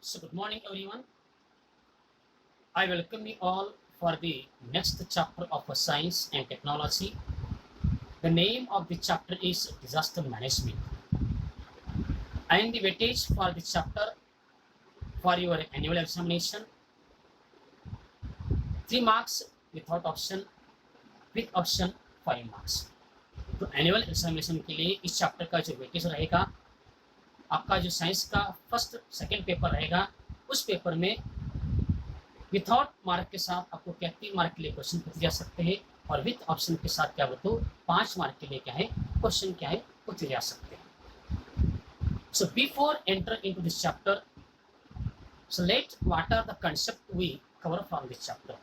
So, good morning, everyone. I welcome you all for the next chapter of Science and Technology. The name of the chapter is Disaster Management. And the weightage for the chapter for your annual examination 3 marks without option, with option 5 marks. तो annual examination के लिए इस chapter का जो weightage रहेगा, आपका जो science का फर्स्ट सेकंड पेपर रहेगा, उस पेपर में विथआउट मार्क के साथ आपको क्या 3 मार्क के लिए क्वेश्चन पूछे जा सकते हैं और विथ ऑप्शन के साथ क्या तो 5 मार्क के लिए क्या है क्वेश्चन क्या है पूछे जा सकते हैं. So before enter into this chapter, so let what are the concept we cover from this chapter.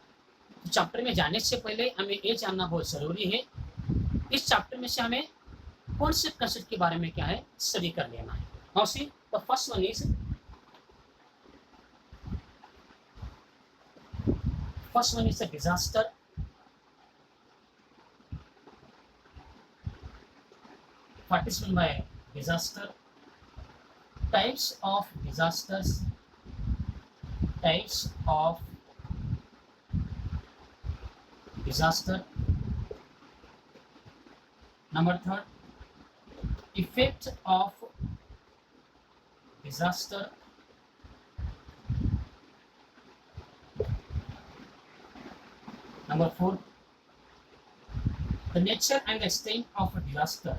तो चैप्टर में जाने से पहले हमें ये जानना बहुत जरूरी है, इस चैप्टर में से हमें कौन से कंसेप्ट के बारे में क्या है स्टडी कर लेना है. Now see the first one is a disaster. What is meant by disaster? Types of disasters. Types of disaster. Number 3, effect of disaster. Number 4, the nature and extent of a disaster.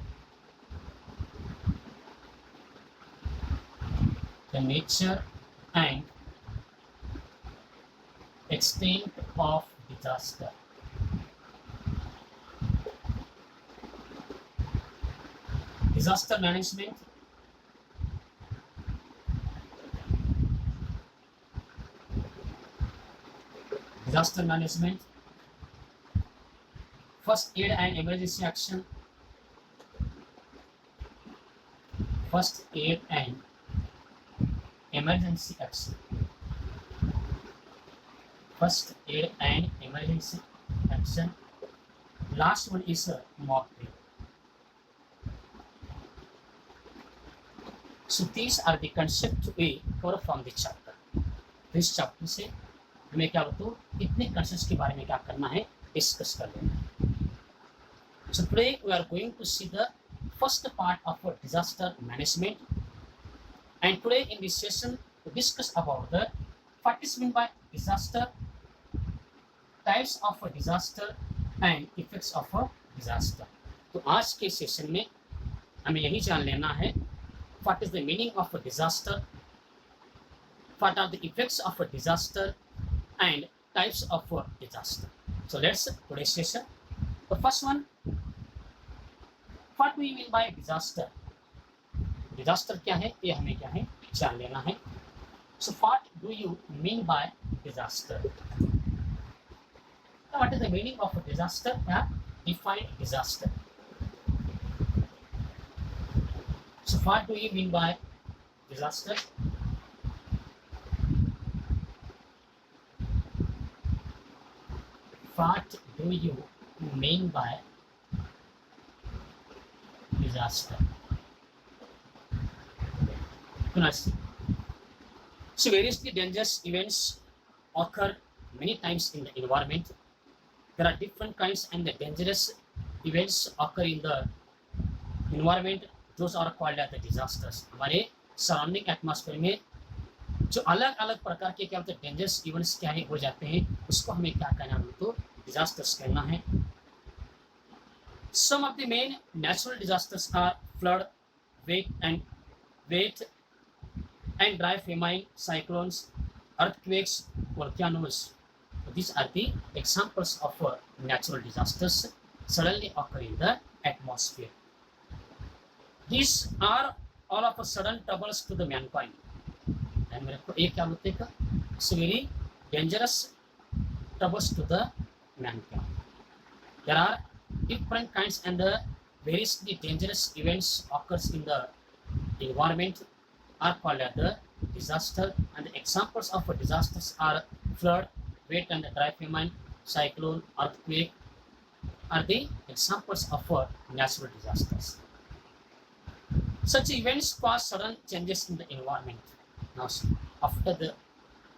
The nature and extent of disaster. Disaster management. Disaster management. First aid and emergency action. First aid and emergency action. First aid and emergency action. Last one is a mock drill. So these are the concepts we cover from this chapter. This chapter से हमें क्या बताओ इतने concepts के बारे में क्या करना है डिस्कस कर लेना है. So today we are going to see the first part of disaster management, and today in this session we discuss about the what is meant by disaster, types of a disaster and effects of a disaster. तो आज के session में हमें यही जान लेना है what is the meaning of a disaster, what are the effects of a disaster and types of a disaster. So let's today's session. The first one, what do we mean by disaster? Disaster क्या है ये हमें क्या है जान लेना है. So what do you mean by disaster? Now what is the meaning of a disaster? Define disaster. So what do you mean by disaster? What do you mean by disaster? So variously dangerous events occur many times in the environment. There are different kinds and the dangerous events occur in the environment. Those are called as the disasters. हमारे surrounding atmosphere में जो अलग अलग प्रकार के क्या होते हैं डेंजरस इवेंट्स क्या है हो जाते हैं, उसको हमें क्या कहना है तो डिजास्टर्स कहना है. Some of the main natural disasters are flood, wet and dry famine, cyclones, earthquakes, volcanoes. These are the examples of natural disasters suddenly occur in the atmosphere. These are all of a sudden troubles to the mankind. And मेरे को एक क्या बोलते हैं so very dangerous troubles to the mankind. There are different kinds and the variously dangerous events occurs in the environment are called as the disaster, and the examples of disasters are flood, wet and dry famine, cyclone, earthquake are the examples of natural disasters. Such events cause sudden changes in the environment. Now see, after the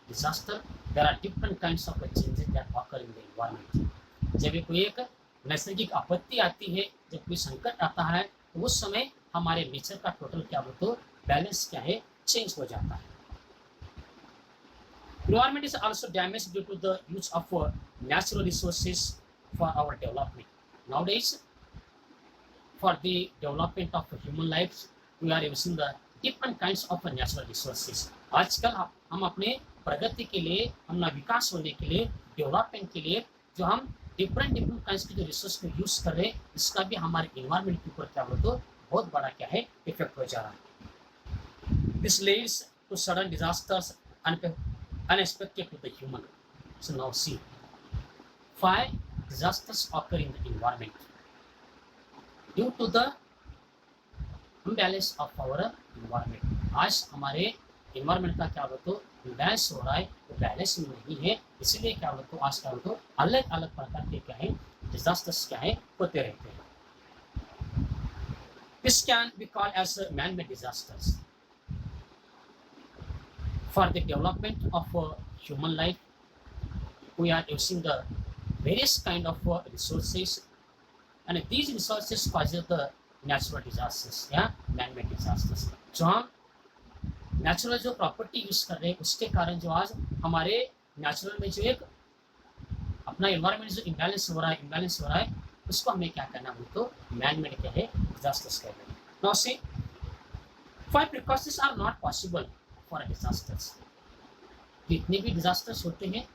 disaster, there are different kinds of changes that occur in the environment. जब कोई एक नैसर्गिक आपत्ति आती है, जब कोई संकट आता है, तो उस समय हमारे नेचर का टोटल क्या बोलते हो बैलेंस क्या है चेंज हो जाता है. Environment is also damaged due to the use of natural resources for our development. Nowadays, for the development of human lives, we are using the different kinds of natural resources. आजकल हम अपने प्रगति के लिए, अपना विकास होने के लिए, डेवलपमेंट के लिए जो हम डिफरेंट काइंड्स के जो रिसोर्स को यूज कर रहे हैं, इसका भी हमारे इन्वायरमेंट के ऊपर क्या बोलते हो बहुत बड़ा क्या है इफेक्ट हो जा रहा है. This leads to sudden disasters unexpected to the human. So now see, 5 disasters occur in the environment due to the imbalance of our environment. आज हमारे environment का क्या बोलते हो imbalance हो रहा है, वो बैलेंस नहीं है, इसलिए क्या बोलते हो आज क्या बोलते हो अलग अलग प्रकार के क्या है disasters क्या है होते रहते हैं. This can be called as man-made disasters. For the development of human life, we are using the various kind of resources, and these resources cause the natural disasters या man-made disasters. जो हम natural जो property use कर रहे हैं उसके कारण जो आज हमारे नेचुरल में जो एक अपना एनवायरनमेंट जो इम्बैलेंस हो रहा है उसको हमें क्या करना है तो मैन-मेड क्या है डिजास्टर्स कहते हैं. Now see 5 precautions are not possible for disasters. जितने भी डिजास्टर्स होते हैं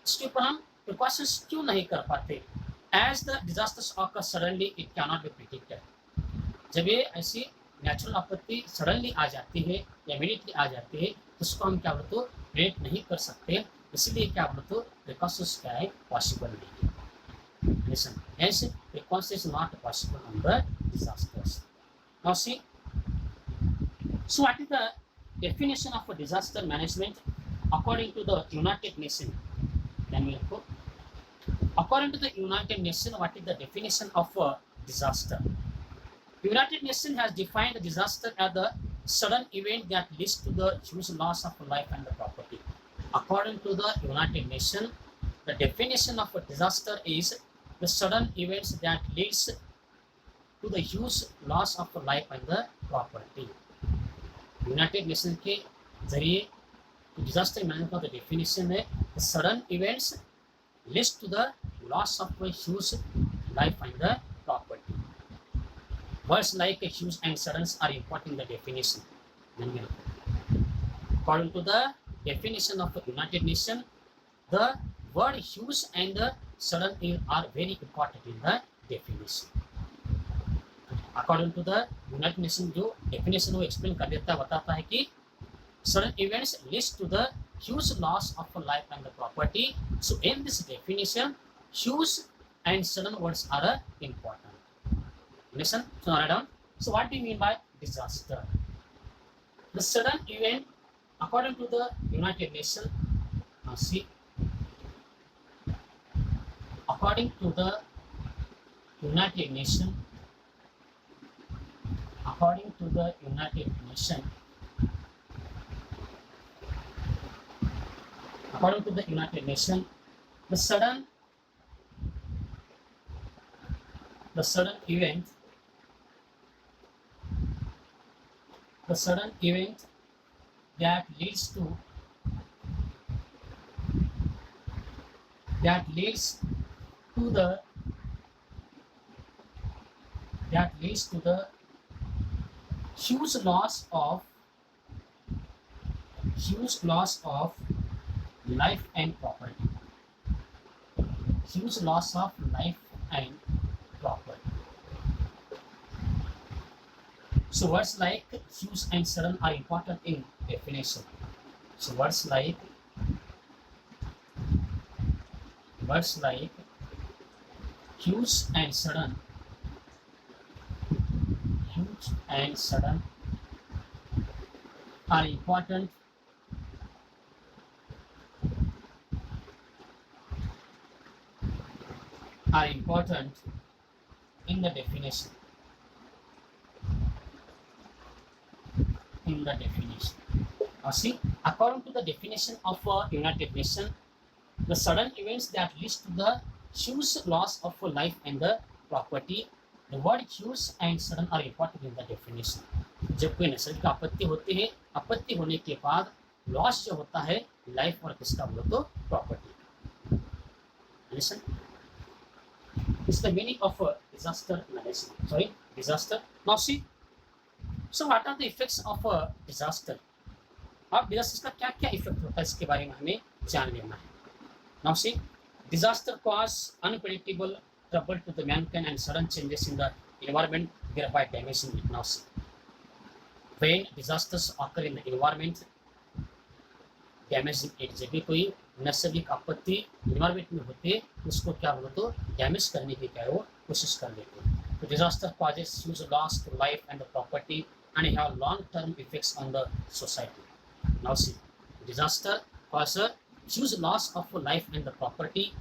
इसके ऊपर हम प्रिकॉशंस क्यों नहीं कर पाते. As the disasters occur suddenly it can not be predicted. जब ये ऐसी नेचुरल आपत्ति सडनली आ जाती है या इमीडिएटली आ जाती है तो उसको हम क्या बोलते हो प्रेडिक्ट नहीं कर सकते, इसलिए क्या बोलते हो प्रिकॉशंस क्या है पॉसिबल नहीं है. लिसन, ऐसे precautions not possible on the disasters. Now see, so what is the definition of a disaster management according to the United Nations. Then we go. According to the United Nations, what is the definition of a disaster? United Nations has defined the disaster as the sudden event that leads to the huge loss of life and the property. According to the United Nations, the definition of a disaster is the sudden events that leads to the huge loss of life and the property. United Nation के जरिए disaster management का definition है sudden events leads to the loss of huge life and the property. Words like huge and suddens are important in the definition. According to the definition of United Nation, the word huge and the sudden are very important in the definition. According to the United Nation जो definition वो explain कर देता है, बताता है कि sudden events leads to the huge loss of life and the property. So in this definition huge and sudden words are important. Listen, so write down. So what do you mean by disaster? The sudden event, according to the United Nations, now see, according to the United Nations, according to the United Nations, according to the United Nations, the sudden event, the sudden event that leads to the huge loss of life and property. Huge loss of life and property. So words like huge and sudden are important in definition. So words like huge and sudden are important in the definition. See, according to the definition of United Nations, the sudden events that leads to the huge loss of life and the property. The word huge and sudden are important in the definition. जब कोई नैसर्गिक आपत्ति होती है, आपत्ति होने के बाद लॉस जो होता है लाइफ और किसका बोलो तो property. Listen, it's the meaning of disaster management. Sorry, disaster. Now see, so what are the effects of a disaster? अब डिजास्टर का क्या क्या इफेक्ट होता है इसके बारे में हमें जान लेना है. Now see, disaster cause unpredictable trouble to the mankind and sudden changes in the environment, thereby damaging it. Now see, when disasters occur in the environment, damaging it. जब भी कोई नैसर्गिक आपत्ति इन्वायरमेंट में होती है उसको क्या बोलो तो डैमेज करने की क्या है वो कोशिश कर लेते हैं. तो disaster causes huge loss to life and the property and have long-term effects on the society. Now see, disaster causes huge loss of life and the property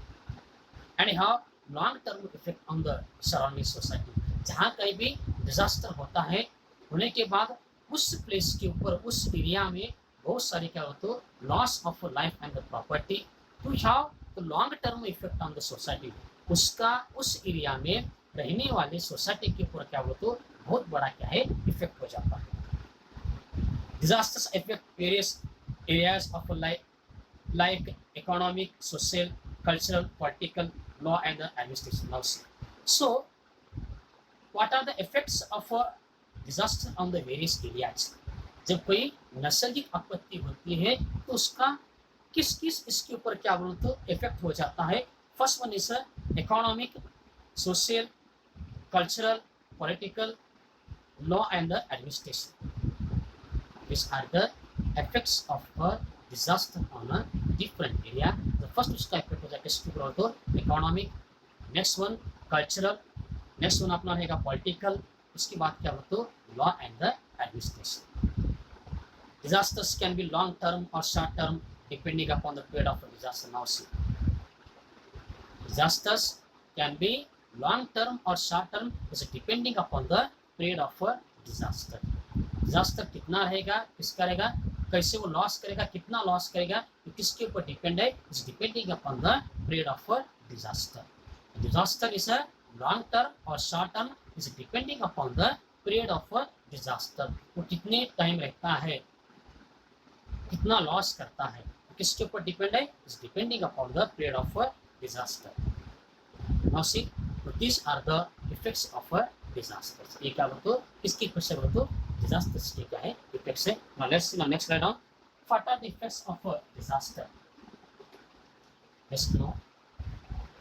and have long-term effect on the surrounding society. जहाँ कहीं भी disaster होता है होने के बाद उस place के ऊपर उस एरिया में बहुत सारे क्या होते हो loss of life and the property to have the long term effect on the society. उसका उस एरिया में रहने वाले सोसाइटी के ऊपर क्या होता हो बहुत बड़ा क्या है इफेक्ट हो जाता है. Disasters affect various areas of life like economic, social, cultural, political, law and the administration. Now see. So, what are the effects of a disaster on the various areas? जब कोई नैसर्गिक आपत्ति होती है तो उसका किस किस इसके ऊपर क्या बोलूँ तो इफेक्ट हो जाता है. First one is economic, social, cultural, political, law and the administration. These are the effects of a disaster on a different area. The first उसका effect हो जाएगा किसके ऊपर तो economic, next one cultural, next one अपना रहेगा political, उसके बाद क्या हो तो law and the administration. Disasters can be long term or short term depending upon the period of a disaster. Now see, disasters can be long term or short term is depending upon the period of a disaster. Disaster कितना रहेगा किसका रहेगा कैसे वो loss करेगा कितना loss करेगा तो किसके ऊपर डिपेंड है. Is depending upon the period of disaster. Disaster is a long term और short term is depending upon the period of disaster. वो कितने टाइम रहता है कितना लॉस करता है तो किसके ऊपर डिपेंड है. Is depending upon the period of disaster. Now see, this are the effects of disasters. ये क्या बोलते हो किसकी इफेक्ट्स है बोलते हो disasters के क्या है इफेक्ट्स है. Now let's see the next slide down. What are the effects of a disaster? Let's know.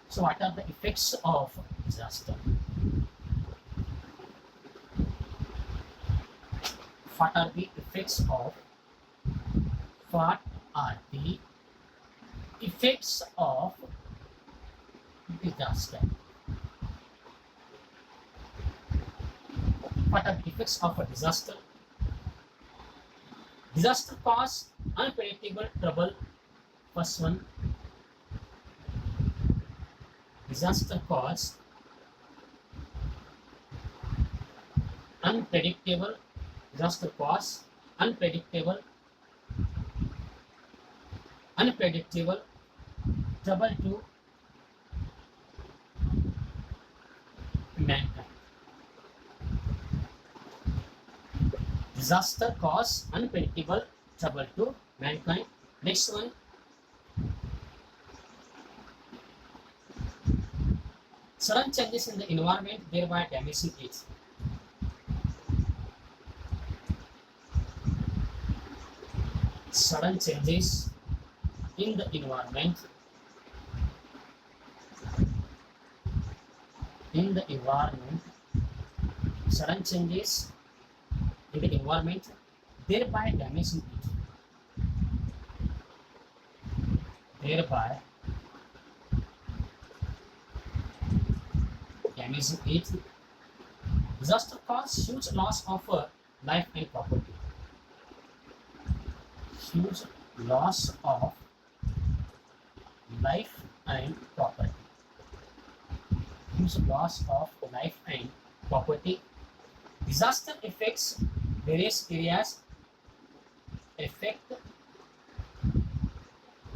So what are the effects of disaster? What are the effects of disaster? What are the effects of a disaster? Disaster cause unpredictable trouble. First one, disaster cause unpredictable. Disaster cause unpredictable trouble to mankind. Disaster cause unpredictable trouble to mankind. Next one, sudden changes in the environment thereby damaging it. Sudden changes in the environment sudden changes in the environment thereby damaging it. Disaster cause huge loss of life and property. Huge loss of life and property. Huge loss of life and property. Disaster affects various areas affect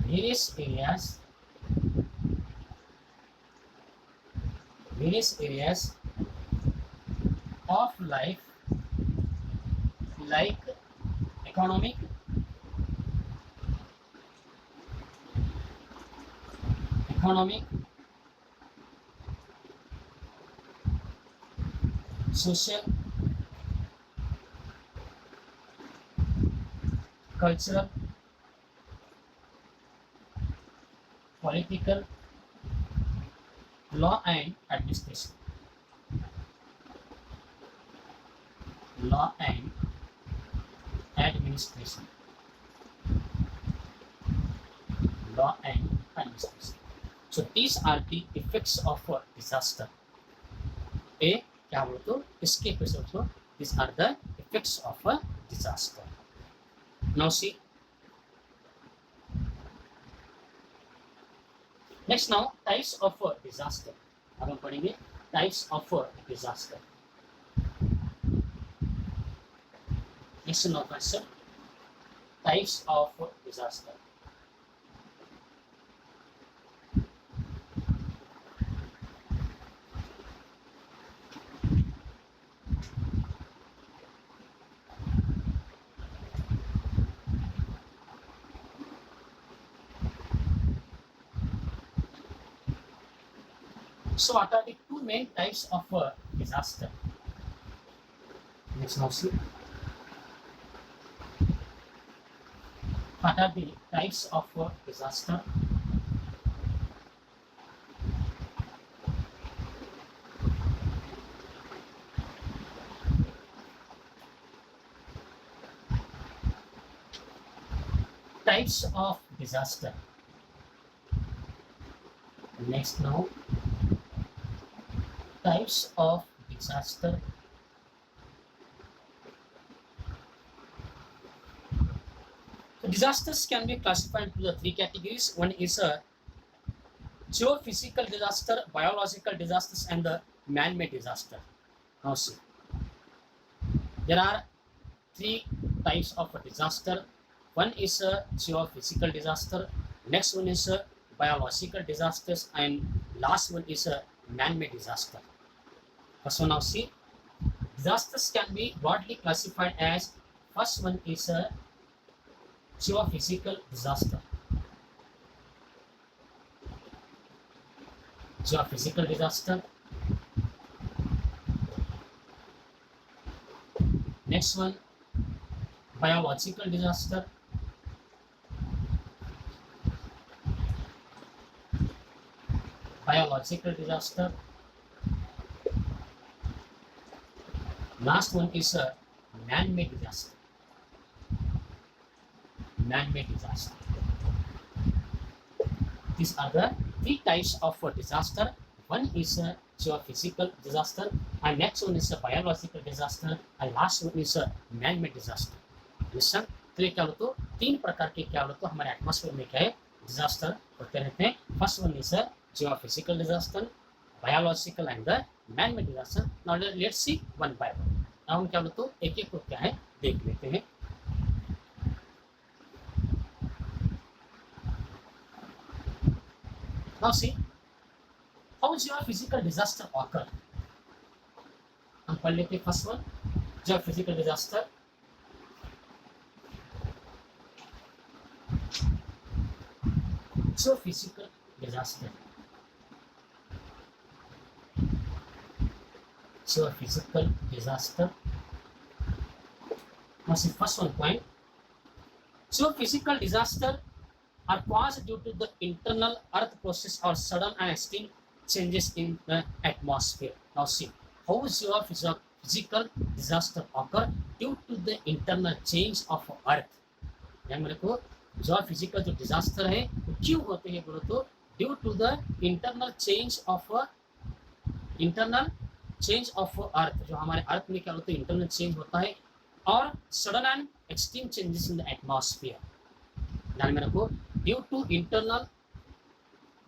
various areas of life like economic, social, cultural, political, law and administration. Law and administration. Law and administration. So these are the effects of a disaster. A क्या बोलते हो इसके effects हो. These are the effects of a disaster. Now see. Next now types of a disaster. अब हम पढ़ेंगे types of a disaster. Next now question. Types of a disaster. So what are the two main types of disaster? Next now see. What are the types of disaster? Types of disaster. Next now. Types of disaster. So disasters can be classified into the three categories. One is a geophysical disaster, biological disasters, and the man-made disaster. Now see, there are three types of a disaster. One is a geophysical disaster. Next one is a biological disasters, and last one is a man-made disaster. So now see, disasters can be broadly classified as first one is a geophysical disaster. Geophysical disaster. Next one, biological disaster. Biological disaster. Last one is a man-made disaster. Man-made disaster. These are the three types of a disaster. One is a geophysical disaster, and next one is a biological disaster, and last one is a man-made disaster. Listen, तो ये क्या बोलते हो तीन प्रकार के क्या बोलते हो हमारे एटमॉस्फेयर में क्या है डिजास्टर होते रहते हैं. First one is a geophysical disaster, biological and the man-made disaster. Now let's see one by one. Now हम क्या बोलते हो एक एक को क्या है देख लेते हैं. Now see, how geophysical disaster occur? हम पढ़ लेते हैं first one geophysical disaster. Geophysical disaster. Geophysical disaster. Now see first one point. Geophysical disaster are caused due to the internal earth process or sudden and extreme changes in the atmosphere. Now see, how geophysical disaster occur due to the internal change of earth. ध्यान रखो geophysical जो disaster है वो क्यों होते हैं बोलो तो due to the internal change of earth. जो हमारे अर्थ में क्या होता है इंटरनल चेंज होता है और sudden and extreme changes in the atmosphere. ध्यान में रखो due to internal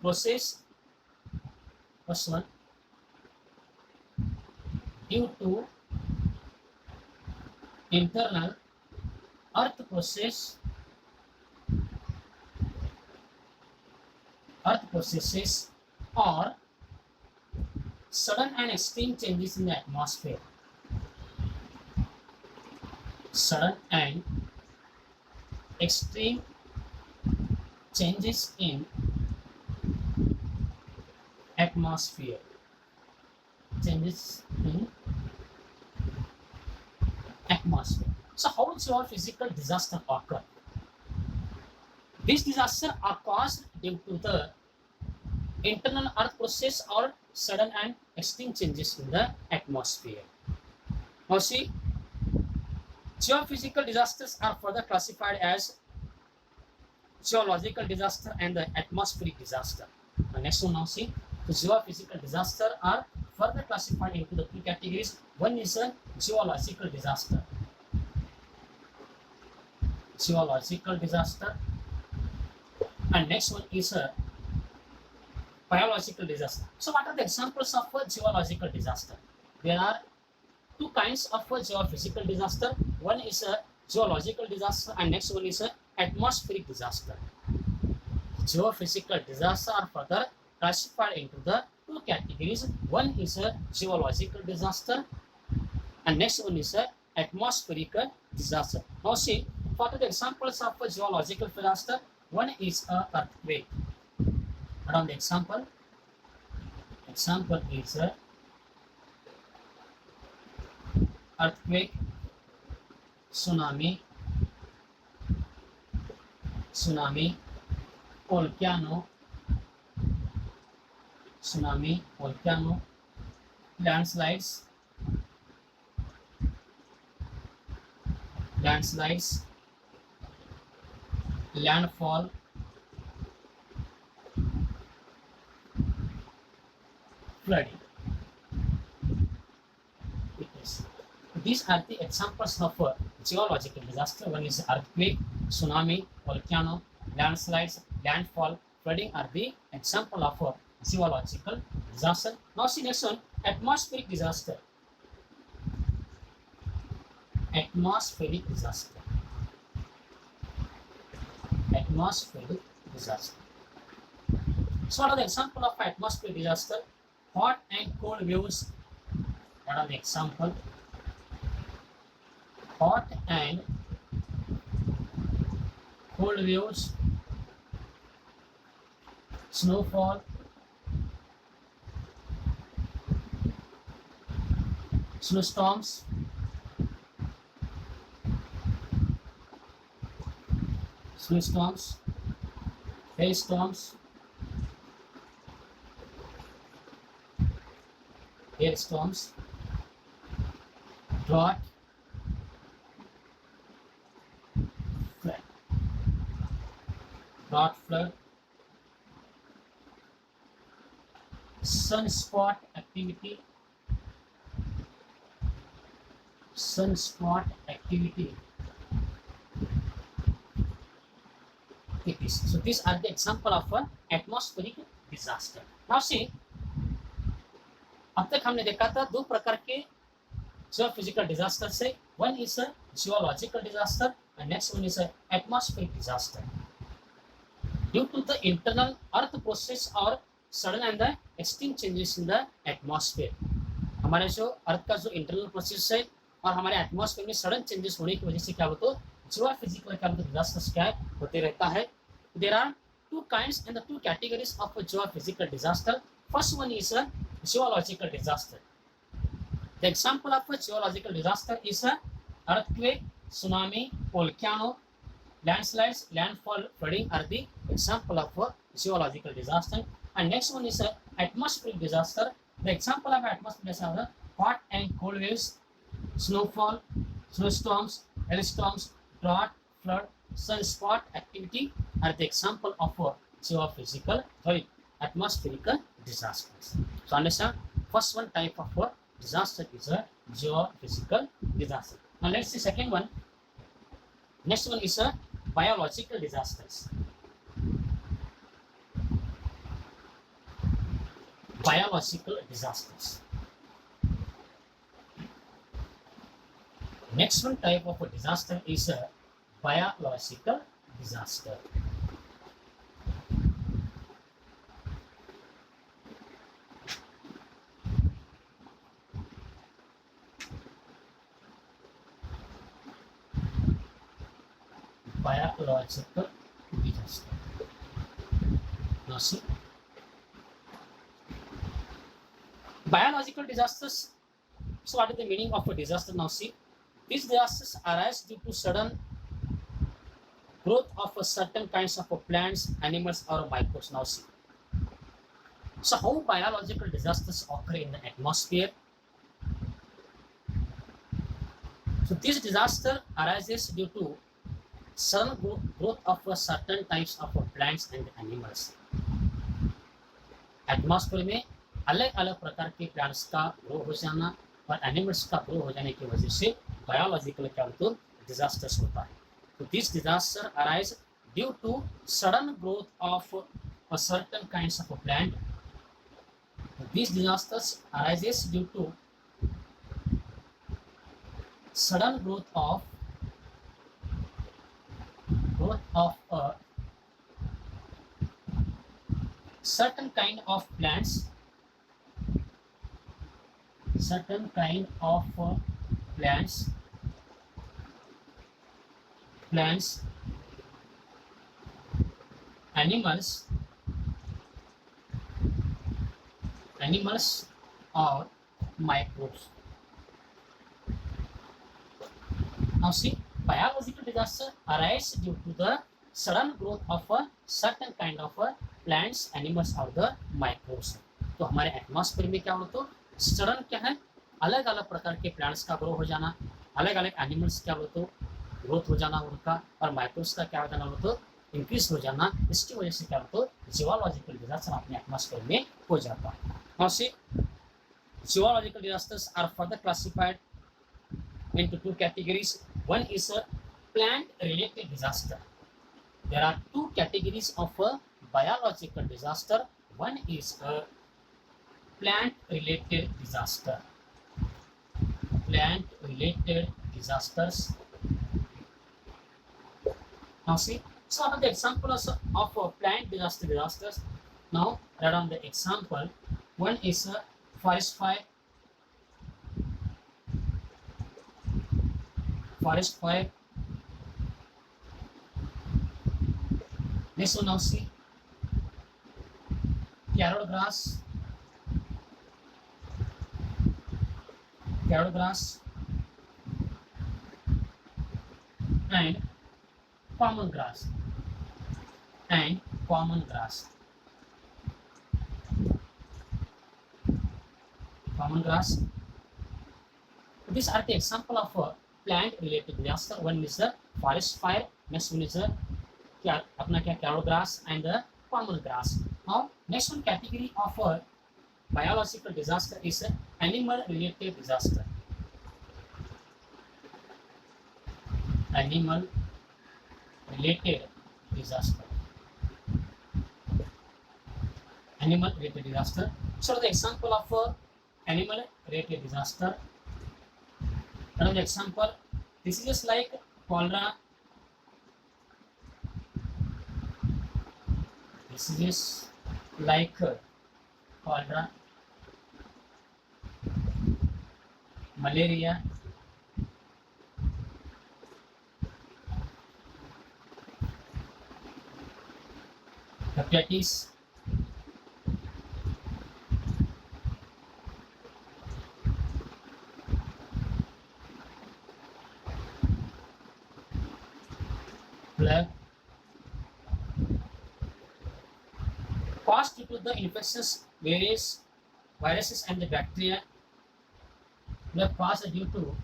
process. First one due to internal earth processes or sudden and extreme changes in the atmosphere. Sudden and extreme changes in atmosphere. Changes in atmosphere. So how geophysical disaster occur? These disasters are caused due to the internal earth process or sudden and extreme changes in the atmosphere. Now see, geophysical disasters are further classified as geological disaster and the atmospheric disaster. The next one now see, the geophysical disaster are further classified into the two categories. One is a geological disaster. Geological disaster. And next one is a biological disaster. So what are the examples of a geological disaster? There are two kinds of a geophysical disaster. One is a geological disaster and next one is a atmospheric disaster. Geophysical disaster are further classified into the two categories. One is a geological disaster and next one is a atmospheric disaster. Now see, what are the examples of a geological disaster? One is a earthquake. What are the example? Example is a earthquake, tsunami, volcano, landslides, landfall, flooding. These are the examples of a geological disaster. One is earthquake, tsunami, volcano, landslides, landfall, flooding are the example of a geological disaster. Now see next one, atmospheric disaster. Atmospheric disaster. So what are the example of atmospheric disaster? Hot and cold waves. What are the example? Hot and cold waves, snowfall, snowstorms, hailstorms, drought, flood, sunspot activity, So these are the example of an atmospheric disaster. Now see, अब तक हमने देखा था दो प्रकार के geophysical disaster से. One is a geological disaster and next one is a atmospheric disaster. Due to the internal earth process or sudden and the extreme changes in the atmosphere. हमारे जो अर्थ का जो इंटरनल प्रोसेस है और हमारे atmosphere में sudden changes होने की वजह से क्या होता है, जियोफिजिकल क्या होता है, डिजास्टर्स क्या होते रहता है. There are two kinds and the two categories of a geophysical disaster. First one is a geological disaster. The example of a geological disaster is a earthquake, tsunami, volcano, landslides, landfall, flooding are the example of a geological disaster. And next one is a atmospheric disaster. The example of atmospheric disaster are hot and cold waves, snowfall, snowstorms, hailstorms, drought, flood, sunspot activity are the example of a geophysical, atmospheric disasters. So understand, first one type of a disaster is a geophysical disaster. Now let's see second one. Next one is a biological disasters. Biological disasters. Next one type of a disaster is a biological disaster. Biological disaster. Now see, biological disasters. So what is the meaning of a disaster? Now see, these disasters arise due to sudden growth of a certain kinds of plants, animals, or microbes. Now see, so how biological disasters occur in the atmosphere? So this disaster arises due to sudden growth of a certain types of plants and animals. Atmosphere में अलग अलग प्रकार के plants का grow हो जाना और animals का ग्रो हो जाने की वजह से बायोलॉजिकल क्या होता है, डिजास्टर्स होता है. तो this disaster arise due to sudden growth of a certain kinds of a plant. These disasters arises due to sudden growth of a certain kind of plants, animals or microbes. Now see, biological disaster arise due to the sudden growth of a certain kind of plants, animals or the microbes. तो हमारे atmosphere में क्या होता है, sudden क्या है, अलग अलग प्रकार के प्लांट्स का ग्रो हो जाना, अलग अलग एनिमल्स क्या होता है, ग्रोथ हो जाना उनका, और माइक्रोब्स का क्या हो जाना होता है, इंक्रीज हो जाना. इसकी वजह से क्या होता है, जियोलॉजिकल डिजास्टर अपने एटमॉस्फेयर में हो जाता है. Now see, geological disasters are further classified into two categories. One is a plant-related disaster. There are two categories of a biological disaster. One is a plant-related disaster. Plant-related disasters. Now see, some of the examples of plant disasters. Now, write down the example. One is a forest fire. Forest fire. Next one, now see, carrot grass, and common grass, common grass. These are the example of a plant-related disaster. One is the forest fire. Next one is the carrot grass and the common grass. Now, next one category of a biological disaster is an animal-related disaster. Animal-related disaster. Animal-related disaster. So, the example of a animal-related disaster. Another example, this is just like cholera. This is just like cholera, malaria, hepatitis, plague, caused due to the infections, various viruses and the bacteria. Plague caused due to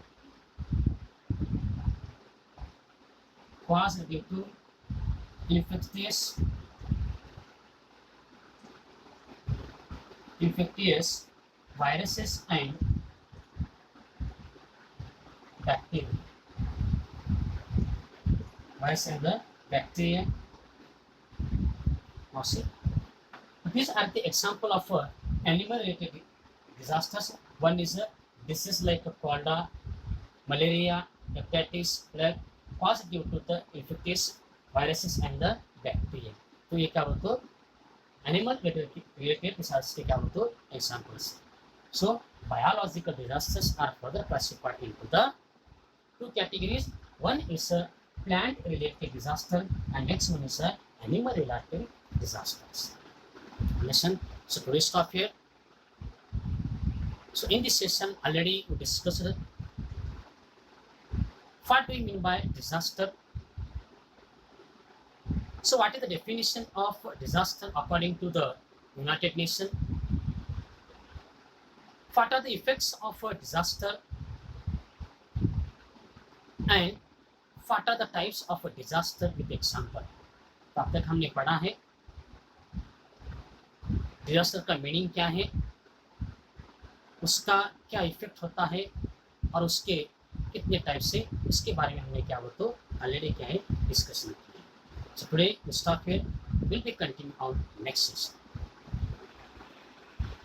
infectious viruses and bacteria. Virus and the bacteria. Now see, these are the example of animal-related disasters. One is a disease like cholera, malaria, hepatitis, plague, cause due to the infectious viruses and the bacteria. तो ये क्या बोलते animal related disasters के क्या बोलते examples. So biological disasters are further classified into the two categories. One is a plant related disaster and next one is a animal related disasters. Listen, so to stop here. So in this session already we discussed what do we mean by disaster. So what is the definition of disaster according to the United Nations? What are the effects of a disaster and what are the types of a disaster with example? तो अब तक हमने पढ़ा है disaster का meaning क्या है, उसका क्या इफेक्ट होता है और उसके कितने टाइप से, इसके बारे में हमने क्या वो तो ऑलरेडी क्या है डिस्कशन किया। So today we stop here, will be continue on next session.